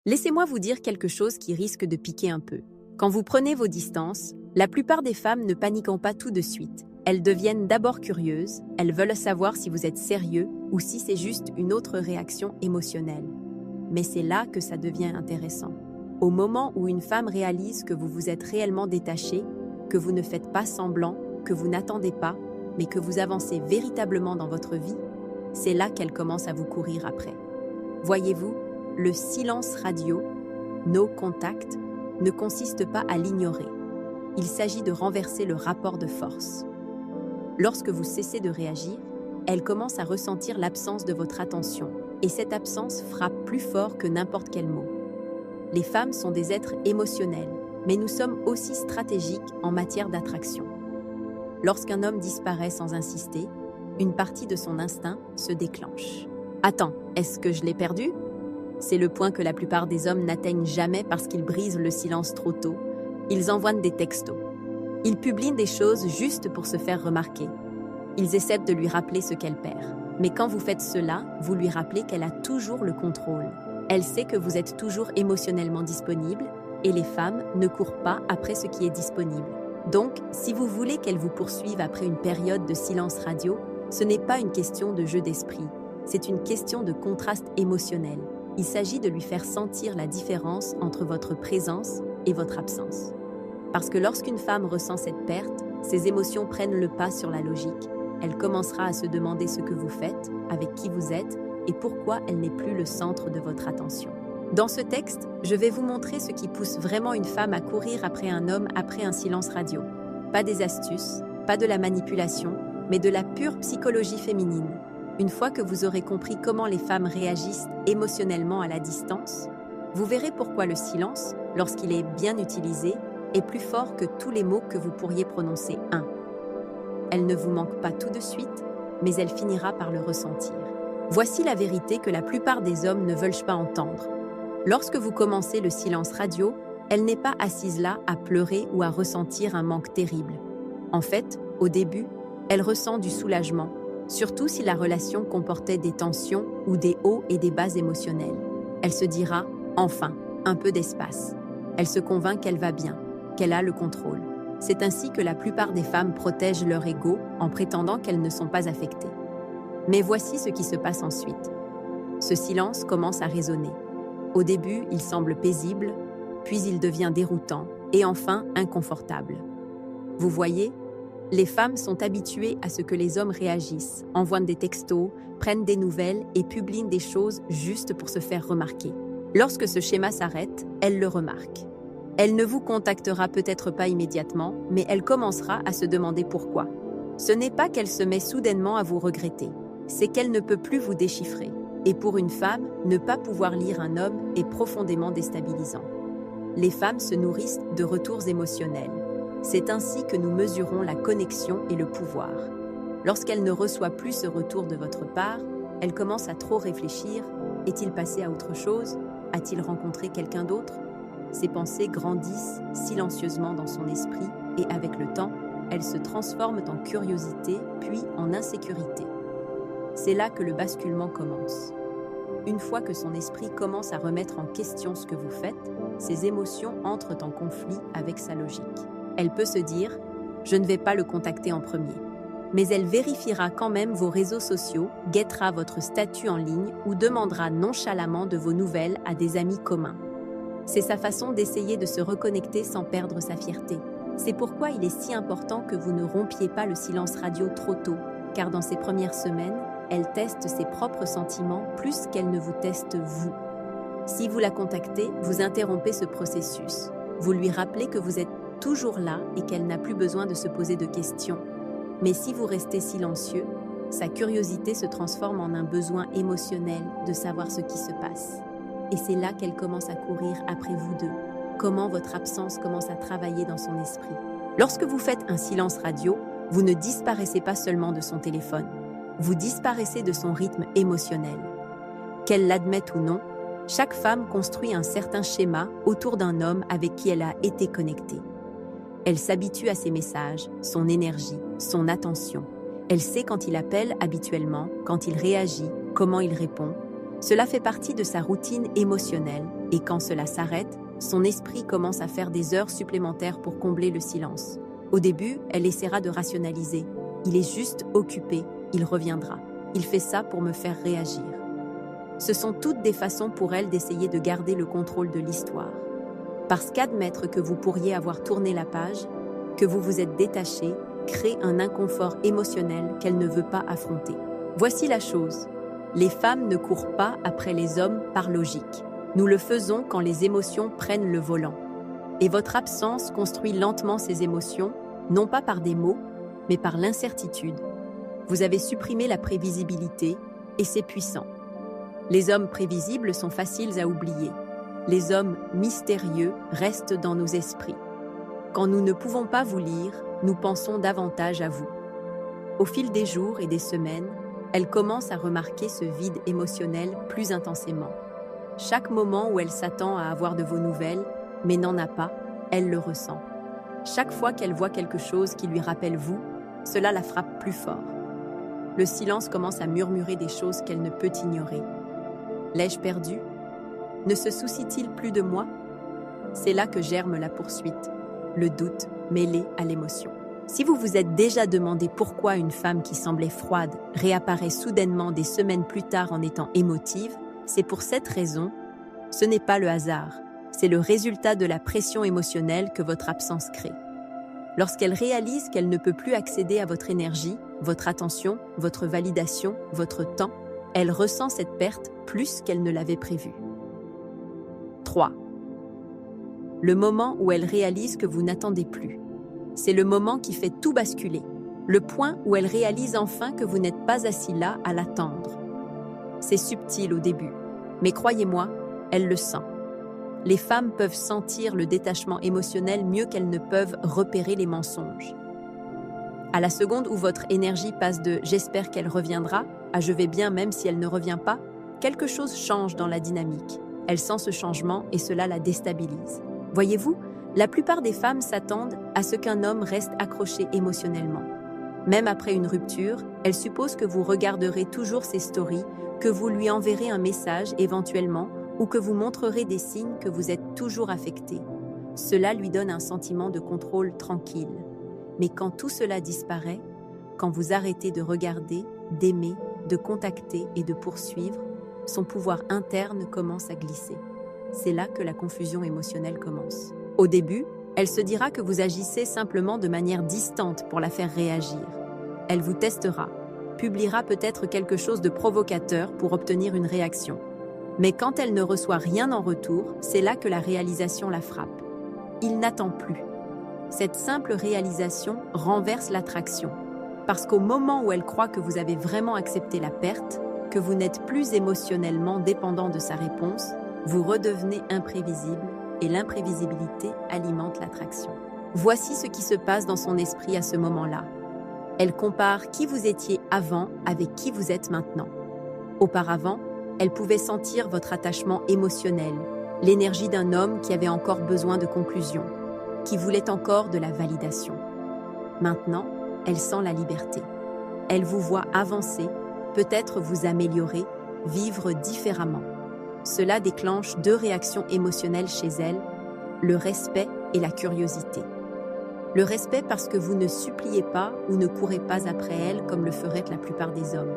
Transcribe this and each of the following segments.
Laissez-moi vous dire quelque chose qui risque de piquer un peu. Quand vous prenez vos distances, la plupart des femmes ne paniquent pas tout de suite. Elles deviennent d'abord curieuses, elles veulent savoir si vous êtes sérieux ou si c'est juste une autre réaction émotionnelle. Mais c'est là que ça devient intéressant. Au moment où une femme réalise que vous vous êtes réellement détaché, que vous ne faites pas semblant, que vous n'attendez pas, mais que vous avancez véritablement dans votre vie, c'est là qu'elle commence à vous courir après. Voyez-vous, le silence radio, no contact, ne consiste pas à l'ignorer. Il s'agit de renverser le rapport de force. Lorsque vous cessez de réagir, elle commence à ressentir l'absence de votre attention, et cette absence frappe plus fort que n'importe quel mot. Les femmes sont des êtres émotionnels, mais nous sommes aussi stratégiques en matière d'attraction. Lorsqu'un homme disparaît sans insister, une partie de son instinct se déclenche. « Attends, est-ce que je l'ai perdu ?» C'est le point que la plupart des hommes n'atteignent jamais parce qu'ils brisent le silence trop tôt. Ils envoient des textos. Ils publient des choses juste pour se faire remarquer. Ils essaient de lui rappeler ce qu'elle perd. Mais quand vous faites cela, vous lui rappelez qu'elle a toujours le contrôle. Elle sait que vous êtes toujours émotionnellement disponible et les femmes ne courent pas après ce qui est disponible. Donc, si vous voulez qu'elle vous poursuive après une période de silence radio, ce n'est pas une question de jeu d'esprit, c'est une question de contraste émotionnel. Il s'agit de lui faire sentir la différence entre votre présence et votre absence. Parce que lorsqu'une femme ressent cette perte, ses émotions prennent le pas sur la logique. Elle commencera à se demander ce que vous faites, avec qui vous êtes et pourquoi elle n'est plus le centre de votre attention. Dans ce texte, je vais vous montrer ce qui pousse vraiment une femme à courir après un homme après un silence radio. Pas des astuces, pas de la manipulation, mais de la pure psychologie féminine. Une fois que vous aurez compris comment les femmes réagissent émotionnellement à la distance, vous verrez pourquoi le silence, lorsqu'il est bien utilisé, est plus fort que tous les mots que vous pourriez prononcer. 1. Elle ne vous manque pas tout de suite, mais elle finira par le ressentir. Voici la vérité que la plupart des hommes ne veulent pas entendre. Lorsque vous commencez le silence radio, elle n'est pas assise là à pleurer ou à ressentir un manque terrible. En fait, au début, elle ressent du soulagement, surtout si la relation comportait des tensions ou des hauts et des bas émotionnels. Elle se dira « enfin, un peu d'espace ». Elle se convainc qu'elle va bien, qu'elle a le contrôle. C'est ainsi que la plupart des femmes protègent leur ego en prétendant qu'elles ne sont pas affectées. Mais voici ce qui se passe ensuite. Ce silence commence à résonner. Au début, il semble paisible, puis il devient déroutant et enfin inconfortable. Vous voyez, les femmes sont habituées à ce que les hommes réagissent, envoient des textos, prennent des nouvelles et publient des choses juste pour se faire remarquer. Lorsque ce schéma s'arrête, elle le remarque. Elle ne vous contactera peut-être pas immédiatement, mais elle commencera à se demander pourquoi. Ce n'est pas qu'elle se met soudainement à vous regretter, c'est qu'elle ne peut plus vous déchiffrer. Et pour une femme, ne pas pouvoir lire un homme est profondément déstabilisant. Les femmes se nourrissent de retours émotionnels. C'est ainsi que nous mesurons la connexion et le pouvoir. Lorsqu'elle ne reçoit plus ce retour de votre part, elle commence à trop réfléchir. Est-il passé à autre chose? A-t-il rencontré quelqu'un d'autre? Ses pensées grandissent silencieusement dans son esprit et avec le temps, elles se transforment en curiosité puis en insécurité. C'est là que le basculement commence. Une fois que son esprit commence à remettre en question ce que vous faites, ses émotions entrent en conflit avec sa logique. Elle peut se dire « je ne vais pas le contacter en premier ». Mais elle vérifiera quand même vos réseaux sociaux, guettera votre statut en ligne ou demandera nonchalamment de vos nouvelles à des amis communs. C'est sa façon d'essayer de se reconnecter sans perdre sa fierté. C'est pourquoi il est si important que vous ne rompiez pas le silence radio trop tôt, car dans ces premières semaines, elle teste ses propres sentiments plus qu'elle ne vous teste vous. Si vous la contactez, vous interrompez ce processus. Vous lui rappelez que vous êtes toujours là et qu'elle n'a plus besoin de se poser de questions. Mais si vous restez silencieux, sa curiosité se transforme en un besoin émotionnel de savoir ce qui se passe. Et c'est là qu'elle commence à courir après vous deux. Comment votre absence commence à travailler dans son esprit. Lorsque vous faites un silence radio, vous ne disparaissez pas seulement de son téléphone. Vous disparaissez de son rythme émotionnel. Qu'elle l'admette ou non, chaque femme construit un certain schéma autour d'un homme avec qui elle a été connectée. Elle s'habitue à ses messages, son énergie, son attention. Elle sait quand il appelle habituellement, quand il réagit, comment il répond. Cela fait partie de sa routine émotionnelle Et quand cela s'arrête, son esprit commence à faire des heures supplémentaires pour combler le silence. Au début, elle essaiera de rationaliser. Il est juste occupé, il reviendra. Il fait ça pour me faire réagir. Ce sont toutes des façons pour elle d'essayer de garder le contrôle de l'histoire. Parce qu'admettre que vous pourriez avoir tourné la page, que vous vous êtes détaché, crée un inconfort émotionnel qu'elle ne veut pas affronter. Voici la chose. Les femmes ne courent pas après les hommes par logique. Nous le faisons quand les émotions prennent le volant. Et votre absence construit lentement ces émotions, non pas par des mots, mais par l'incertitude. Vous avez supprimé la prévisibilité, et c'est puissant. Les hommes prévisibles sont faciles à oublier. Les hommes mystérieux restent dans nos esprits. Quand nous ne pouvons pas vous lire, nous pensons davantage à vous. Au fil des jours et des semaines, elle commence à remarquer ce vide émotionnel plus intensément. Chaque moment où elle s'attend à avoir de vos nouvelles, mais n'en a pas, elle le ressent. Chaque fois qu'elle voit quelque chose qui lui rappelle vous, cela la frappe plus fort. Le silence commence à murmurer des choses qu'elle ne peut ignorer. L'ai-je perdu ? Ne se soucie-t-il plus de moi ? C'est là que germe la poursuite, le doute mêlé à l'émotion. Si vous vous êtes déjà demandé pourquoi une femme qui semblait froide réapparaît soudainement des semaines plus tard en étant émotive, c'est pour cette raison. Ce n'est pas le hasard, c'est le résultat de la pression émotionnelle que votre absence crée. Lorsqu'elle réalise qu'elle ne peut plus accéder à votre énergie, votre attention, votre validation, votre temps, elle ressent cette perte plus qu'elle ne l'avait prévu. 3. Le moment où elle réalise que vous n'attendez plus. C'est le moment qui fait tout basculer. Le point où elle réalise enfin que vous n'êtes pas assis là à l'attendre. C'est subtil au début, mais croyez-moi, elle le sent. Les femmes peuvent sentir le détachement émotionnel mieux qu'elles ne peuvent repérer les mensonges. À la seconde où votre énergie passe de « j'espère qu'elle reviendra » à « je vais bien même si elle ne revient pas », quelque chose change dans la dynamique. Elle sent ce changement et cela la déstabilise. Voyez-vous, la plupart des femmes s'attendent à ce qu'un homme reste accroché émotionnellement. Même après une rupture, elles supposent que vous regarderez toujours ses stories, que vous lui enverrez un message éventuellement ou que vous montrerez des signes que vous êtes toujours affecté. Cela lui donne un sentiment de contrôle tranquille. Mais quand tout cela disparaît, quand vous arrêtez de regarder, d'aimer, de contacter et de poursuivre, son pouvoir interne commence à glisser. C'est là que la confusion émotionnelle commence. Au début, elle se dira que vous agissez simplement de manière distante pour la faire réagir. Elle vous testera, publiera peut-être quelque chose de provocateur pour obtenir une réaction. Mais quand elle ne reçoit rien en retour, c'est là que la réalisation la frappe. Il n'attend plus. Cette simple réalisation renverse l'attraction. Parce qu'au moment où elle croit que vous avez vraiment accepté la perte, que vous n'êtes plus émotionnellement dépendant de sa réponse, vous redevenez imprévisible et l'imprévisibilité alimente l'attraction. Voici ce qui se passe dans son esprit à ce moment-là. Elle compare qui vous étiez avant avec qui vous êtes maintenant. Auparavant, elle pouvait sentir votre attachement émotionnel, l'énergie d'un homme qui avait encore besoin de conclusion, qui voulait encore de la validation. Maintenant, elle sent la liberté. Elle vous voit avancer, peut-être vous améliorer, vivre différemment. Cela déclenche 2 réactions émotionnelles chez elle, le respect et la curiosité. Le respect parce que vous ne suppliez pas ou ne courez pas après elle comme le feraient la plupart des hommes.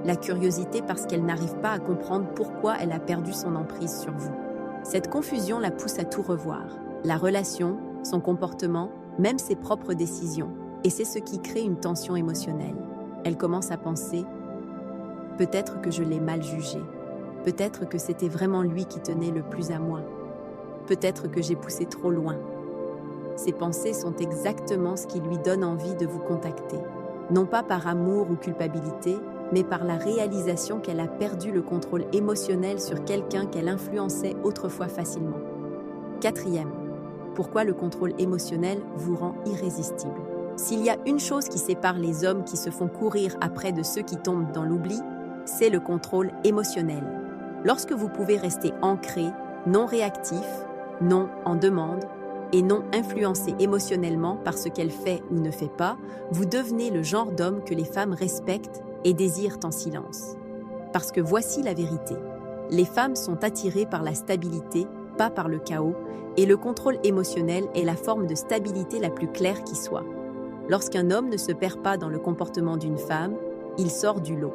La curiosité parce qu'elle n'arrive pas à comprendre pourquoi elle a perdu son emprise sur vous. Cette confusion la pousse à tout revoir. La relation, son comportement, même ses propres décisions. Et c'est ce qui crée une tension émotionnelle. Elle commence à penser « peut-être que je l'ai mal jugé. Peut-être que c'était vraiment lui qui tenait le plus à moi. Peut-être que j'ai poussé trop loin. » Ces pensées sont exactement ce qui lui donne envie de vous contacter. Non pas par amour ou culpabilité, mais par la réalisation qu'elle a perdu le contrôle émotionnel sur quelqu'un qu'elle influençait autrefois facilement. 4e, pourquoi le contrôle émotionnel vous rend irrésistible. S'il y a une chose qui sépare les hommes qui se font courir après de ceux qui tombent dans l'oubli, c'est le contrôle émotionnel. Lorsque vous pouvez rester ancré, non réactif, non en demande, et non influencé émotionnellement par ce qu'elle fait ou ne fait pas, vous devenez le genre d'homme que les femmes respectent et désirent en silence. Parce que voici la vérité. Les femmes sont attirées par la stabilité, pas par le chaos, et le contrôle émotionnel est la forme de stabilité la plus claire qui soit. Lorsqu'un homme ne se perd pas dans le comportement d'une femme, il sort du lot.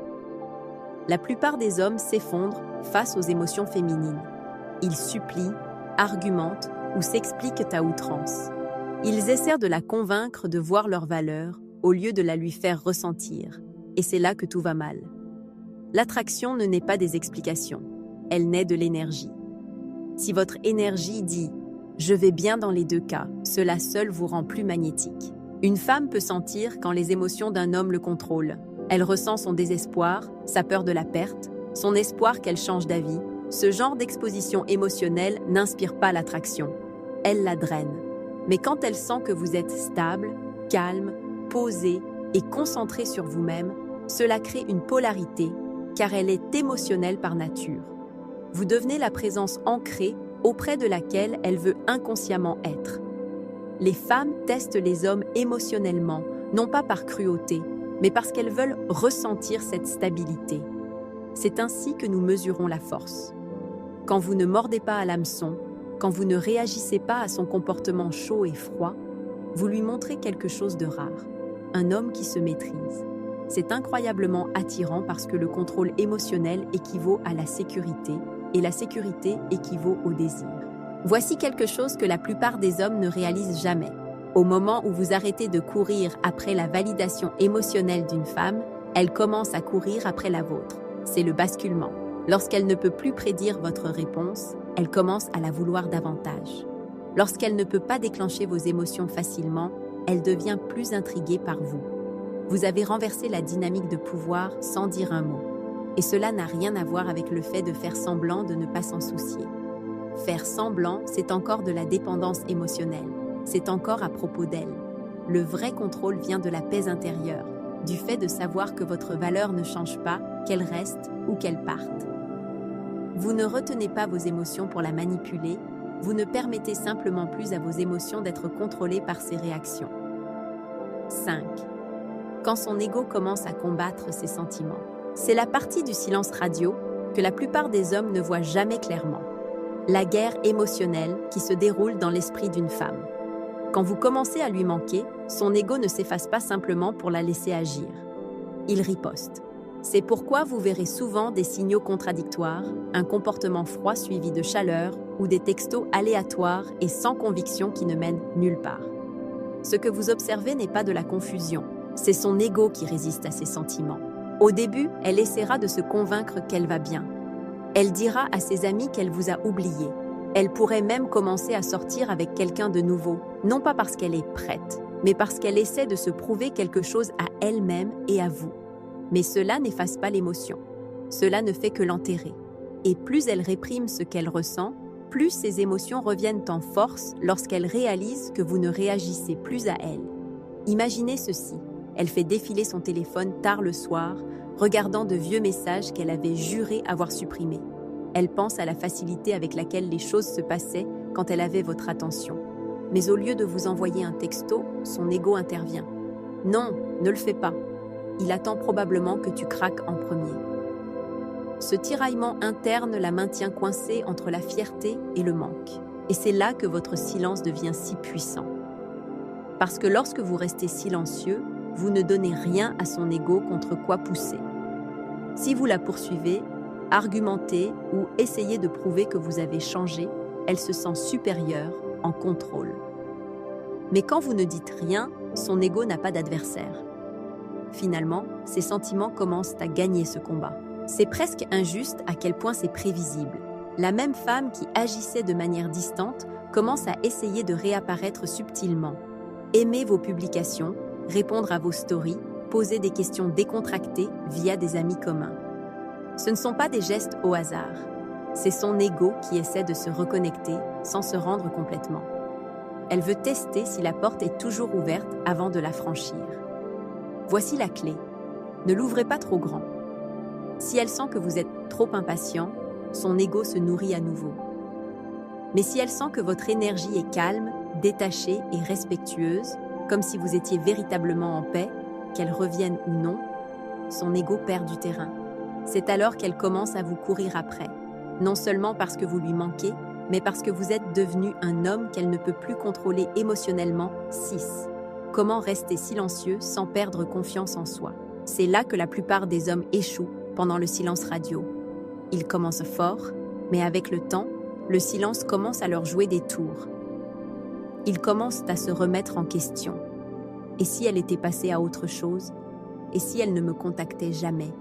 La plupart des hommes s'effondrent face aux émotions féminines. Ils supplient, argumentent ou s'expliquent à outrance. Ils essaient de la convaincre de voir leur valeur au lieu de la lui faire ressentir. Et c'est là que tout va mal. L'attraction ne naît pas des explications, elle naît de l'énergie. Si votre énergie dit « je vais bien dans les deux cas », cela seul vous rend plus magnétique. Une femme peut sentir quand les émotions d'un homme le contrôlent. Elle ressent son désespoir, sa peur de la perte, son espoir qu'elle change d'avis. Ce genre d'exposition émotionnelle n'inspire pas l'attraction. Elle la draine. Mais quand elle sent que vous êtes stable, calme, posé et concentré sur vous-même, cela crée une polarité, car elle est émotionnelle par nature. Vous devenez la présence ancrée auprès de laquelle elle veut inconsciemment être. Les femmes testent les hommes émotionnellement, non pas par cruauté, mais parce qu'elles veulent ressentir cette stabilité. C'est ainsi que nous mesurons la force. Quand vous ne mordez pas à l'hameçon, quand vous ne réagissez pas à son comportement chaud et froid, vous lui montrez quelque chose de rare, un homme qui se maîtrise. C'est incroyablement attirant parce que le contrôle émotionnel équivaut à la sécurité et la sécurité équivaut au désir. Voici quelque chose que la plupart des hommes ne réalisent jamais. Au moment où vous arrêtez de courir après la validation émotionnelle d'une femme, elle commence à courir après la vôtre. C'est le basculement. Lorsqu'elle ne peut plus prédire votre réponse, elle commence à la vouloir davantage. Lorsqu'elle ne peut pas déclencher vos émotions facilement, elle devient plus intriguée par vous. Vous avez renversé la dynamique de pouvoir sans dire un mot. Et cela n'a rien à voir avec le fait de faire semblant de ne pas s'en soucier. Faire semblant, c'est encore de la dépendance émotionnelle. C'est encore à propos d'elle. Le vrai contrôle vient de la paix intérieure, du fait de savoir que votre valeur ne change pas, qu'elle reste ou qu'elle parte. Vous ne retenez pas vos émotions pour la manipuler, vous ne permettez simplement plus à vos émotions d'être contrôlées par ses réactions. 5. Quand son ego commence à combattre ses sentiments. C'est la partie du silence radio que la plupart des hommes ne voient jamais clairement. La guerre émotionnelle qui se déroule dans l'esprit d'une femme. Quand vous commencez à lui manquer, son ego ne s'efface pas simplement pour la laisser agir. Il riposte. C'est pourquoi vous verrez souvent des signaux contradictoires, un comportement froid suivi de chaleur ou des textos aléatoires et sans conviction qui ne mènent nulle part. Ce que vous observez n'est pas de la confusion, c'est son ego qui résiste à ses sentiments. Au début, elle essaiera de se convaincre qu'elle va bien. Elle dira à ses amis qu'elle vous a oublié. Elle pourrait même commencer à sortir avec quelqu'un de nouveau, non pas parce qu'elle est prête, mais parce qu'elle essaie de se prouver quelque chose à elle-même et à vous. Mais cela n'efface pas l'émotion. Cela ne fait que l'enterrer. Et plus elle réprime ce qu'elle ressent, plus ses émotions reviennent en force lorsqu'elle réalise que vous ne réagissez plus à elle. Imaginez ceci. Elle fait défiler son téléphone tard le soir, regardant de vieux messages qu'elle avait juré avoir supprimés. Elle pense à la facilité avec laquelle les choses se passaient quand elle avait votre attention. Mais au lieu de vous envoyer un texto, son ego intervient. Non, ne le fais pas. Il attend probablement que tu craques en premier. Ce tiraillement interne la maintient coincée entre la fierté et le manque. Et c'est là que votre silence devient si puissant. Parce que lorsque vous restez silencieux, vous ne donnez rien à son ego contre quoi pousser. Si vous la poursuivez, argumentez ou essayez de prouver que vous avez changé, elle se sent supérieure, en contrôle. Mais quand vous ne dites rien, son ego n'a pas d'adversaire. Finalement, ses sentiments commencent à gagner ce combat. C'est presque injuste à quel point c'est prévisible. La même femme qui agissait de manière distante commence à essayer de réapparaître subtilement. Aimer vos publications, répondre à vos stories, poser des questions décontractées via des amis communs. Ce ne sont pas des gestes au hasard. C'est son ego qui essaie de se reconnecter sans se rendre complètement. Elle veut tester si la porte est toujours ouverte avant de la franchir. Voici la clé. Ne l'ouvrez pas trop grand. Si elle sent que vous êtes trop impatient, son ego se nourrit à nouveau. Mais si elle sent que votre énergie est calme, détachée et respectueuse, comme si vous étiez véritablement en paix, qu'elle revienne ou non, son ego perd du terrain. C'est alors qu'elle commence à vous courir après. non seulement parce que vous lui manquez, mais parce que vous êtes devenu un homme qu'elle ne peut plus contrôler émotionnellement. 6. Comment rester silencieux sans perdre confiance en soi? C'est là que la plupart des hommes échouent pendant le silence radio. Ils commencent fort, mais avec le temps, le silence commence à leur jouer des tours. Ils commencent à se remettre en question. Et si elle était passée à autre chose? Et si elle ne me contactait jamais?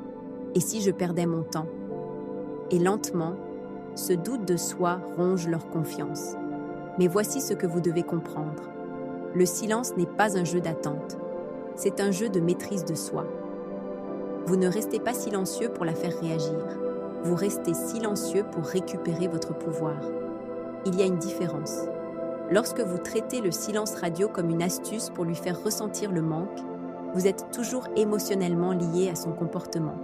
Et si je perdais mon temps? Et lentement, ce doute de soi ronge leur confiance. Mais voici ce que vous devez comprendre. Le silence n'est pas un jeu d'attente. C'est un jeu de maîtrise de soi. Vous ne restez pas silencieux pour la faire réagir. Vous restez silencieux pour récupérer votre pouvoir. Il y a une différence. Lorsque vous traitez le silence radio comme une astuce pour lui faire ressentir le manque, vous êtes toujours émotionnellement lié à son comportement.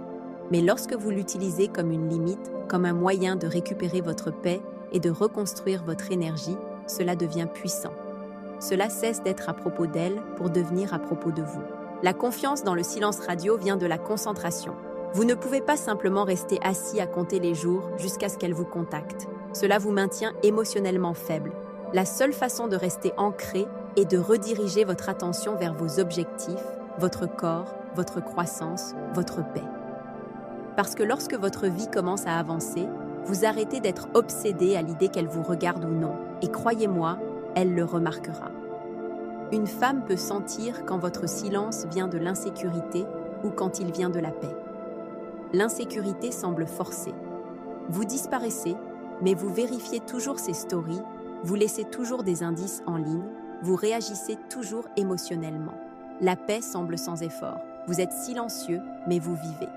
Mais lorsque vous l'utilisez comme une limite, comme un moyen de récupérer votre paix et de reconstruire votre énergie, cela devient puissant. Cela cesse d'être à propos d'elle pour devenir à propos de vous. La confiance dans le silence radio vient de la concentration. Vous ne pouvez pas simplement rester assis à compter les jours jusqu'à ce qu'elle vous contacte. Cela vous maintient émotionnellement faible. La seule façon de rester ancré est de rediriger votre attention vers vos objectifs, votre corps, votre croissance, votre paix. Parce que lorsque votre vie commence à avancer, vous arrêtez d'être obsédé à l'idée qu'elle vous regarde ou non. Et croyez-moi, elle le remarquera. Une femme peut sentir quand votre silence vient de l'insécurité ou quand il vient de la paix. L'insécurité semble forcée. Vous disparaissez, mais vous vérifiez toujours ses stories, vous laissez toujours des indices en ligne, vous réagissez toujours émotionnellement. La paix semble sans effort. Vous êtes silencieux, mais vous vivez.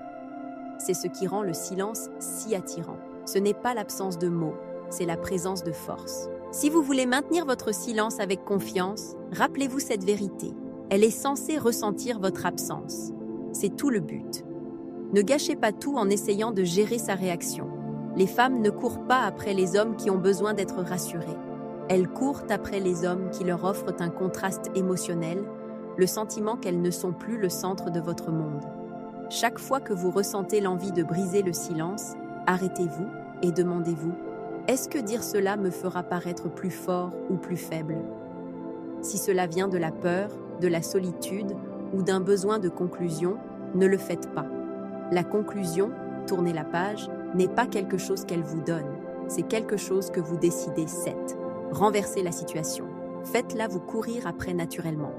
C'est ce qui rend le silence si attirant. Ce n'est pas l'absence de mots, c'est la présence de force. Si vous voulez maintenir votre silence avec confiance, rappelez-vous cette vérité. Elle est censée ressentir votre absence. C'est tout le but. Ne gâchez pas tout en essayant de gérer sa réaction. Les femmes ne courent pas après les hommes qui ont besoin d'être rassurés. Elles courent après les hommes qui leur offrent un contraste émotionnel, le sentiment qu'elles ne sont plus le centre de votre monde. Chaque fois que vous ressentez l'envie de briser le silence, arrêtez-vous et demandez-vous: est-ce que dire cela me fera paraître plus fort ou plus faible? Si cela vient de la peur, de la solitude ou d'un besoin de conclusion, ne le faites pas. La conclusion, tournez la page, n'est pas quelque chose qu'elle vous donne, c'est quelque chose que vous décidez. 7. Renversez la situation. Faites-la vous courir après naturellement.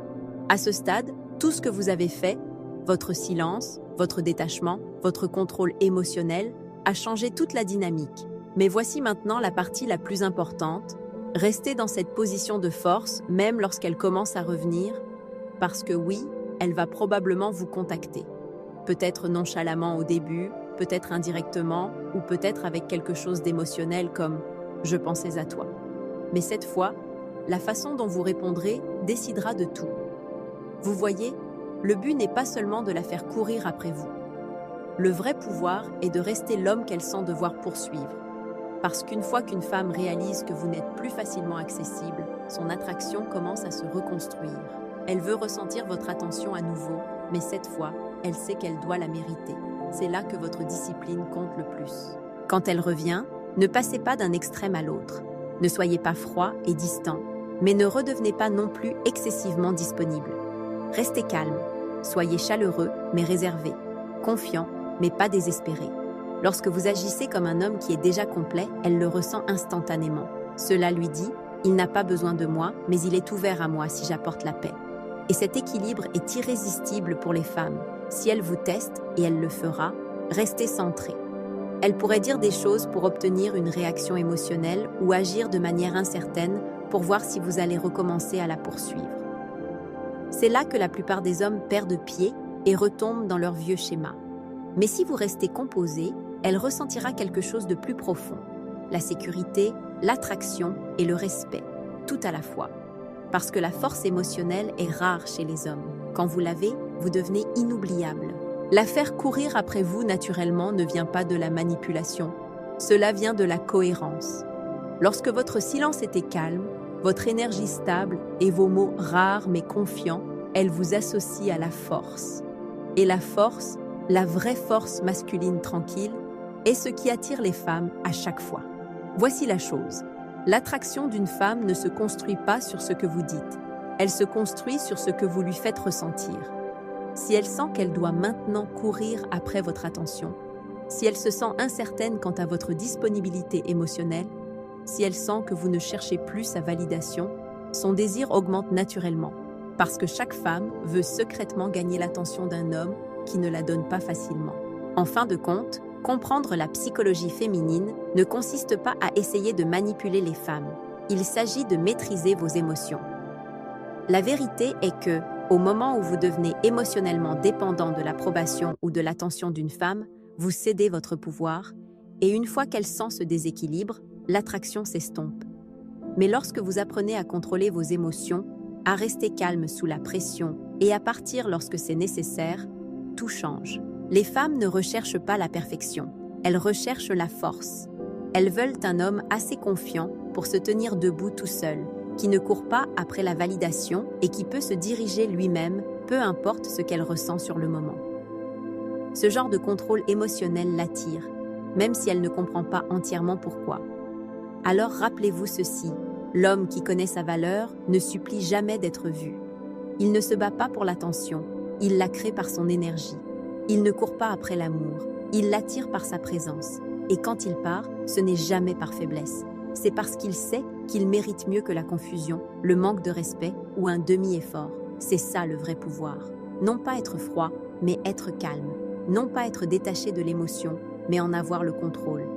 À ce stade, tout ce que vous avez fait, votre silence, votre détachement, votre contrôle émotionnel, a changé toute la dynamique. Mais voici maintenant la partie la plus importante. Restez dans cette position de force, même lorsqu'elle commence à revenir, parce que oui, elle va probablement vous contacter. Peut-être nonchalamment au début, peut-être indirectement, ou peut-être avec quelque chose d'émotionnel comme « je pensais à toi ». Mais cette fois, la façon dont vous répondrez décidera de tout. Vous voyez, le but n'est pas seulement de la faire courir après vous. Le vrai pouvoir est de rester l'homme qu'elle sent devoir poursuivre. Parce qu'une fois qu'une femme réalise que vous n'êtes plus facilement accessible, son attraction commence à se reconstruire. Elle veut ressentir votre attention à nouveau, mais cette fois, elle sait qu'elle doit la mériter. C'est là que votre discipline compte le plus. Quand elle revient, ne passez pas d'un extrême à l'autre. Ne soyez pas froid et distant, mais ne redevenez pas non plus excessivement disponible. Restez calme, soyez chaleureux mais réservé, confiant mais pas désespéré. Lorsque vous agissez comme un homme qui est déjà complet, elle le ressent instantanément. Cela lui dit « il n'a pas besoin de moi, mais il est ouvert à moi si j'apporte la paix ». Et cet équilibre est irrésistible pour les femmes. Si elle vous teste, et elle le fera, restez centré. Elle pourrait dire des choses pour obtenir une réaction émotionnelle ou agir de manière incertaine pour voir si vous allez recommencer à la poursuivre. C'est là que la plupart des hommes perdent pied et retombent dans leur vieux schéma. Mais si vous restez composé, elle ressentira quelque chose de plus profond. La sécurité, l'attraction et le respect, tout à la fois. Parce que la force émotionnelle est rare chez les hommes. Quand vous l'avez, vous devenez inoubliable. La faire courir après vous naturellement ne vient pas de la manipulation. Cela vient de la cohérence. Lorsque votre silence était calme, votre énergie stable et vos mots rares mais confiants, elle vous associe à la force. Et la force, la vraie force masculine tranquille, est ce qui attire les femmes à chaque fois. Voici la chose. L'attraction d'une femme ne se construit pas sur ce que vous dites. Elle se construit sur ce que vous lui faites ressentir. Si elle sent qu'elle doit maintenant courir après votre attention, si elle se sent incertaine quant à votre disponibilité émotionnelle, si elle sent que vous ne cherchez plus sa validation, son désir augmente naturellement, parce que chaque femme veut secrètement gagner l'attention d'un homme qui ne la donne pas facilement. En fin de compte, comprendre la psychologie féminine ne consiste pas à essayer de manipuler les femmes. Il s'agit de maîtriser vos émotions. La vérité est que, au moment où vous devenez émotionnellement dépendant de l'approbation ou de l'attention d'une femme, vous cédez votre pouvoir, et une fois qu'elle sent ce déséquilibre, l'attraction s'estompe. Mais lorsque vous apprenez à contrôler vos émotions, à rester calme sous la pression et à partir lorsque c'est nécessaire, tout change. Les femmes ne recherchent pas la perfection, elles recherchent la force. Elles veulent un homme assez confiant pour se tenir debout tout seul, qui ne court pas après la validation et qui peut se diriger lui-même, peu importe ce qu'elle ressent sur le moment. Ce genre de contrôle émotionnel l'attire, même si elle ne comprend pas entièrement pourquoi. Alors rappelez-vous ceci, l'homme qui connaît sa valeur ne supplie jamais d'être vu. Il ne se bat pas pour l'attention, il la crée par son énergie. Il ne court pas après l'amour, il l'attire par sa présence. Et quand il part, ce n'est jamais par faiblesse. C'est parce qu'il sait qu'il mérite mieux que la confusion, le manque de respect ou un demi-effort. C'est ça le vrai pouvoir. Non pas être froid, mais être calme. Non pas être détaché de l'émotion, mais en avoir le contrôle.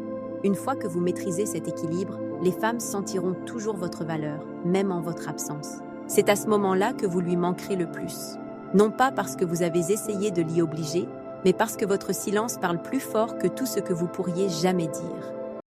Une fois que vous maîtrisez cet équilibre, les femmes sentiront toujours votre valeur, même en votre absence. C'est à ce moment-là que vous lui manquerez le plus. Non pas parce que vous avez essayé de l'y obliger, mais parce que votre silence parle plus fort que tout ce que vous pourriez jamais dire.